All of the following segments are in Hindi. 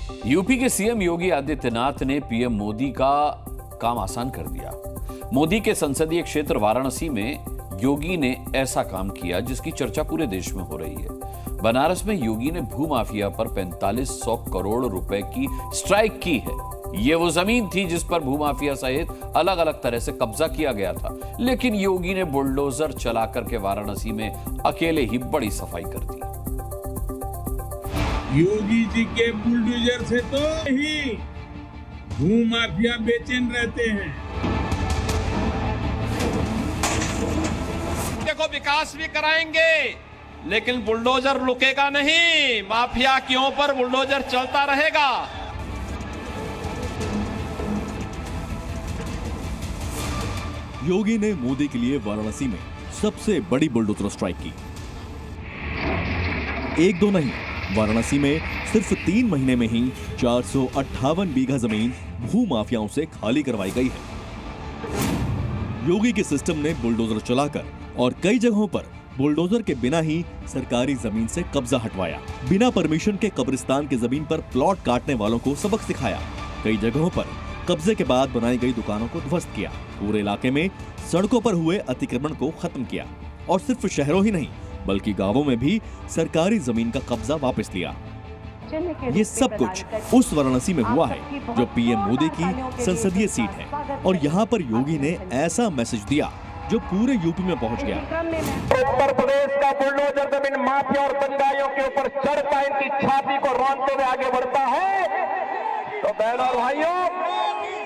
यूपी के सीएम योगी आदित्यनाथ ने पीएम मोदी का काम आसान कर दिया। मोदी के संसदीय क्षेत्र वाराणसी में योगी ने ऐसा काम किया जिसकी चर्चा पूरे देश में हो रही है। बनारस में योगी ने भूमाफिया पर 4500 करोड़ रुपए की स्ट्राइक की है। ये वो जमीन थी जिस पर भूमाफिया सहित अलग अलग तरह से कब्जा किया गया था, लेकिन योगी ने बुलडोजर चलाकर के वाराणसी में अकेले ही बड़ी सफाई कर दी। योगी जी के बुलडोजर से तो ही भूमाफिया बेचैन रहते हैं। देखो, विकास भी कराएंगे लेकिन बुलडोजर रुकेगा नहीं। माफिया के ऊपर बुलडोजर चलता रहेगा। योगी ने मोदी के लिए वाराणसी में सबसे बड़ी बुलडोजर स्ट्राइक की। एक दो नहीं, वाराणसी में सिर्फ 3 महीने में ही 458 बीघा जमीन भू माफियाओं से खाली करवाई गई है। योगी के सिस्टम ने बुलडोजर चलाकर और कई जगहों पर बुलडोजर के बिना ही सरकारी जमीन से कब्जा हटवाया। बिना परमिशन के कब्रिस्तान की जमीन पर प्लॉट काटने वालों को सबक सिखाया। कई जगहों पर कब्जे के बाद बनाई गई दुकानों को ध्वस्त किया। पूरे इलाके में सड़कों पर हुए अतिक्रमण को खत्म किया और सिर्फ शहरों ही नहीं बल्कि गांवों में भी सरकारी जमीन का कब्जा वापस लिया। ये सब कुछ उस वाराणसी में हुआ है जो पीएम मोदी की संसदीय सीट है, और यहाँ पर योगी ने ऐसा मैसेज दिया जो पूरे यूपी में पहुंच गया। उत्तर प्रदेश का बुलडोजर जमीन माफिया और दंगाइयों के ऊपर चढ़ता इनकी छाती को रौंदते हुए आगे बढ़ता है। तो बहनों और भाइयों,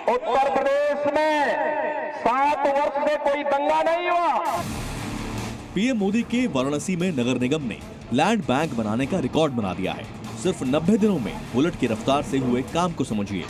उत्तर प्रदेश में 7 वर्ष से कोई दंगा नहीं हुआ। पीएम मोदी के वाराणसी में नगर निगम ने लैंड बैंक बनाने का रिकॉर्ड बना दिया है। सिर्फ 90 दिनों में बुलेट की रफ्तार से हुए काम को समझिए।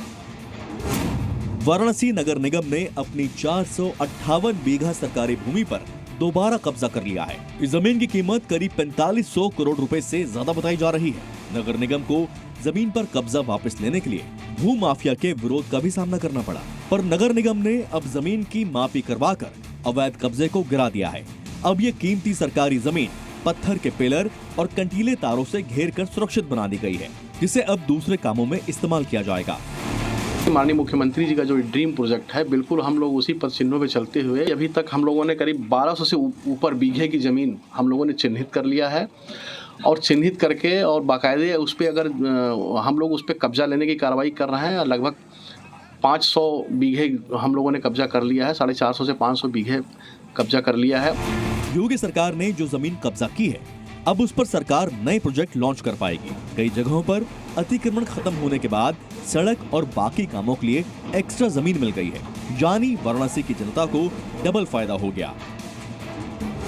वाराणसी नगर निगम ने अपनी 458 बीघा सरकारी भूमि पर दोबारा कब्जा कर लिया है। इस जमीन की कीमत करीब 4500 करोड़ रुपए से ज्यादा बताई जा रही है। नगर निगम को जमीन पर कब्जा वापस लेने के लिए भू माफिया के विरोध का भी सामना करना पड़ा, पर नगर निगम ने अब जमीन की मापी करवाकर अवैध कब्जे को गिरा दिया है। अब ये कीमती सरकारी जमीन पत्थर के पिलर और कंटीले तारों से घेर कर सुरक्षित बना दी गई है, जिसे अब दूसरे कामों में इस्तेमाल किया जाएगा। माननीय मुख्यमंत्री जी का जो ड्रीम प्रोजेक्ट है, बिल्कुल हम लोग उसी पद चिन्हों पे चलते हुए अभी तक हम लोगों ने करीब 1200 से ऊपर बीघे की जमीन हम लोगों ने चिन्हित कर लिया है, और चिन्हित करके और बाकायदे उस पर अगर हम लोग उस पर कब्जा लेने की कार्रवाई कर रहे हैं। लगभग 500 बीघे हम लोगों ने कब्जा कर लिया है। 450 से 500 बीघे कब्जा कर लिया है। योगी सरकार ने जो जमीन कब्जा की है, अब उस पर सरकार नए प्रोजेक्ट लॉन्च कर पाएगी। कई जगहों पर अतिक्रमण खत्म होने के बाद सड़क और बाकी कामों के लिए एक्स्ट्रा जमीन मिल गई है, यानी वाराणसी की जनता को डबल फायदा हो गया।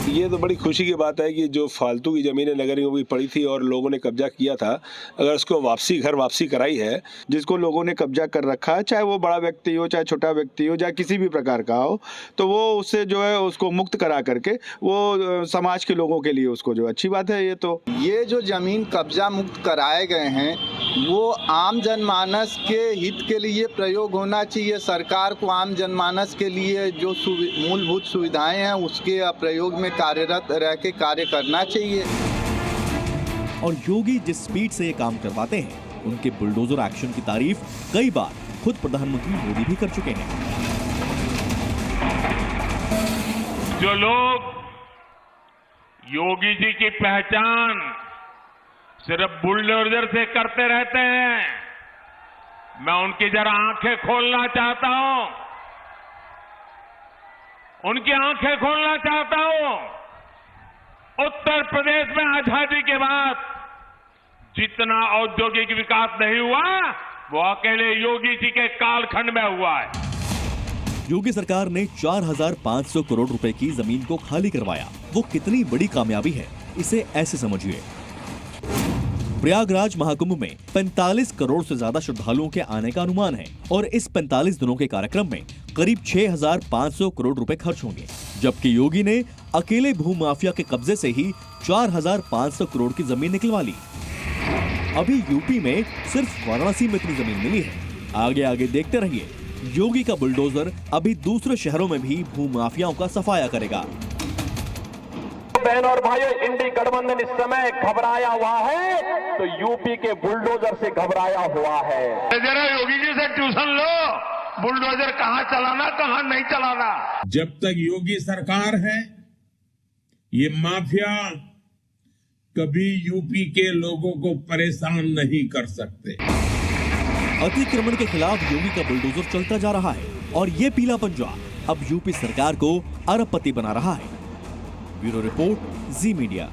ये तो बड़ी खुशी की बात है कि जो फालतू की ज़मीनें नगर निगम की पड़ी थी और लोगों ने कब्जा किया था, अगर उसको घर वापसी कराई है, जिसको लोगों ने कब्जा कर रखा है, चाहे वो बड़ा व्यक्ति हो, चाहे छोटा व्यक्ति हो, चाहे किसी भी प्रकार का हो, तो वो उससे जो है उसको मुक्त करा करके वो समाज के लोगों के लिए उसको जो अच्छी बात है। ये जो ज़मीन कब्जा मुक्त कराए गए हैं वो आम जनमानस के हित के लिए प्रयोग होना चाहिए। सरकार को आम जनमानस के लिए जो मूलभूत सुविधाएं हैं उसके प्रयोग में कार्यरत रह के कार्य करना चाहिए। और योगी जिस स्पीड से ये काम करवाते हैं, उनके बुलडोजर एक्शन की तारीफ कई बार खुद प्रधानमंत्री मोदी भी कर चुके हैं। जो लोग योगी जी की पहचान सिर्फ बुलडोजर से करते रहते हैं, मैं उनकी जरा आंखें खोलना चाहता हूं। उनकी आंखें खोलना चाहता हूं। उत्तर प्रदेश में आजादी के बाद जितना औद्योगिक विकास नहीं हुआ वो अकेले योगी जी के कालखंड में हुआ है। योगी सरकार ने 4500 करोड़ रुपए की जमीन को खाली करवाया। वो कितनी बड़ी कामयाबी है, इसे ऐसे समझिए। प्रयागराज महाकुंभ में 45 करोड़ से ज्यादा श्रद्धालुओं के आने का अनुमान है, और इस 45 दिनों के कार्यक्रम में करीब 6500 करोड़ रुपए खर्च होंगे, जबकि योगी ने अकेले भू माफिया के कब्जे से ही 4500 करोड़ की जमीन निकलवा ली। अभी यूपी में सिर्फ वाराणसी में इतनी जमीन मिली है। आगे आगे देखते रहिए, योगी का बुलडोजर अभी दूसरे शहरों में भी भू माफियाओं का सफाया करेगा। बहन और भाइयों, इंडी गठबंधन इस समय घबराया हुआ है तो यूपी के बुलडोजर से घबराया हुआ है। जरा योगी जी से ट्यूशन लो, बुलडोजर कहां चलाना कहां नहीं चलाना। जब तक योगी सरकार है ये माफिया कभी यूपी के लोगों को परेशान नहीं कर सकते। अतिक्रमण के खिलाफ योगी का बुलडोजर चलता जा रहा है और ये पीला पंजा अब यूपी सरकार को अरबपति बना रहा है। ब्यूरो रिपोर्ट, जी मीडिया।